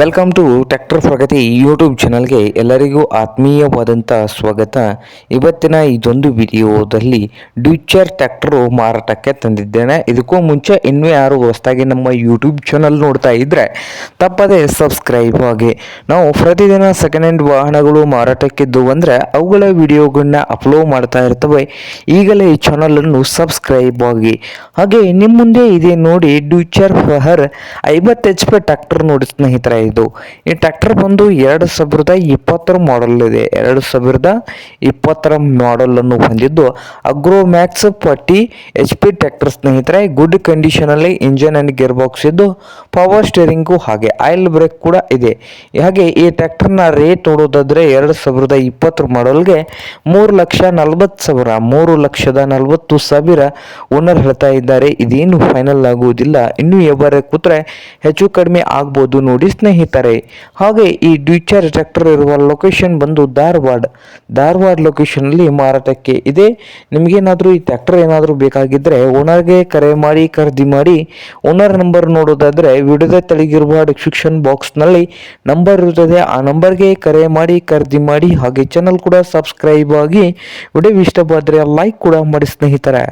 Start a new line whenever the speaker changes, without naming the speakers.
Welcome to tractor Pragati YouTube ಚಾನಲ್ಗೆ ಎಲ್ಲರಿಗೂ ಆತ್ಮೀಯವಾದಂಥ ಸ್ವಾಗತ. ಇವತ್ತಿನ ಇದೊಂದು ವಿಡಿಯೋದಲ್ಲಿ ಡ್ಯೂಚರ್ ಟ್ರ್ಯಾಕ್ಟರು ಮಾರಾಟಕ್ಕೆ ತಂದಿದ್ದೇನೆ. ಇದಕ್ಕೂ ಮುಂಚೆ ಇನ್ನೂ ಯಾರು ಹೊಸದಾಗಿ ನಮ್ಮ ಯೂಟ್ಯೂಬ್ ಚಾನಲ್ ನೋಡ್ತಾ ಇದ್ದರೆ ತಪ್ಪದೇ ಸಬ್ಸ್ಕ್ರೈಬ್ ಆಗಿ. ನಾವು ಪ್ರತಿದಿನ ಸೆಕೆಂಡ್ ಹ್ಯಾಂಡ್ ವಾಹನಗಳು ಮಾರಾಟಕ್ಕಿದ್ದು ಅಂದರೆ ಅವುಗಳ ವಿಡಿಯೋಗಳನ್ನ ಅಪ್ಲೋಡ್ ಮಾಡ್ತಾ ಇರ್ತವೆ. ಈಗಲೇ ಈ ಚಾನಲನ್ನು ಸಬ್ಸ್ಕ್ರೈಬ್ ಆಗಿ. ಹಾಗೆ ನಿಮ್ಮ ಮುಂದೆ ಇದೆ ನೋಡಿ ಡ್ಯೂಚರ್ ಫಹರ್ 50 HP ಟ್ರ್ಯಾಕ್ಟರ್ ನೋಡಿ ಸ್ನೇಹಿತರೆ. ಈ ಟ್ರ್ಯಾಕ್ಟರ್ ಬಂದು 2020 ಮಾಡೆಲ್ ಇದೆ. 2020 ಮಾಡೆಲ್ ಅನ್ನು ಹೊಂದಿದ್ದು ಅಗ್ರೋಮ್ಯಾಕ್ಸ್ 40 HP ಟ್ರ್ಯಾಕ್ಟರ್ ಸ್ನೇಹಿತರೆ. ಗುಡ್ ಕಂಡೀಷನ್ ಅಲ್ಲಿ ಇಂಜಿನ್ ಅಂಡ್ ಗೇರ್ ಬಾಕ್ಸ್ ಇದ್ದು ಪವರ್ ಸ್ಟೇರಿಂಗು ಹಾಗೆ ಆಯಿಲ್ ಬ್ರೇಕ್ ಕೂಡ ಇದೆ. ಹಾಗೆ ಈ ಟ್ರ್ಯಾಕ್ಟರ್ನ ರೇಟ್ ನೋಡೋದಾದ್ರೆ 2020 ಮಾಡೆಲ್ಗೆ 3,40,000 3,40,000 ಓನರ್ ಹೇಳ್ತಾ ಇದ್ದಾರೆ. ಇದೇನು ಫೈನಲ್ ಆಗುವುದಿಲ್ಲ, ಇನ್ನು ಎವರೆ ಕೂತ್ರೆ ಹೆಚ್ಚು ಕಡಿಮೆ ಆಗ್ಬೋದು ನೋಡಿ ಸ್ನೇಹಿತರೆ. ಹಾಗೆ ಈ ಡ್ಯೂಚರ್ ಟ್ರ್ಯಾಕ್ಟರ್ ಇರುವ ಲೊಕೇಶನ್ ಬಂದು ಧಾರವಾಡ ಲೊಕೇಶನ್ ಅಲ್ಲಿ ಮಾರಾಟಕ್ಕೆ ಇದೆ. ನಿಮಗೇನಾದರೂ ಈ ಟ್ರ್ಯಾಕ್ಟರ್ ಏನಾದರೂ ಬೇಕಾಗಿದ್ದರೆ ಓನರ್ಗೆ ಕರೆ ಮಾಡಿ ಖರೀದಿ ಮಾಡಿ. ಓನರ್ ನಂಬರ್ ನೋಡೋದಾದ್ರೆ ವಿಡಿಯೋದ ತೆಳಗಿರುವ ಡಿಸ್ಕ್ರಿಪ್ಷನ್ ಬಾಕ್ಸ್ ನಲ್ಲಿ ನಂಬರ್ ಇರುತ್ತದೆ. ಆ ನಂಬರ್ಗೆ ಕರೆ ಮಾಡಿ ಖರೀದಿ ಮಾಡಿ. ಹಾಗೆ ಚಾನಲ್ ಕೂಡ ಸಬ್ಸ್ಕ್ರೈಬ್ ಆಗಿ. ವಿಡಿಯೋ ಇಷ್ಟವಾದರೆ ಲೈಕ್ ಕೂಡ ಮಾಡಿ ಸ್ನೇಹಿತರೆ.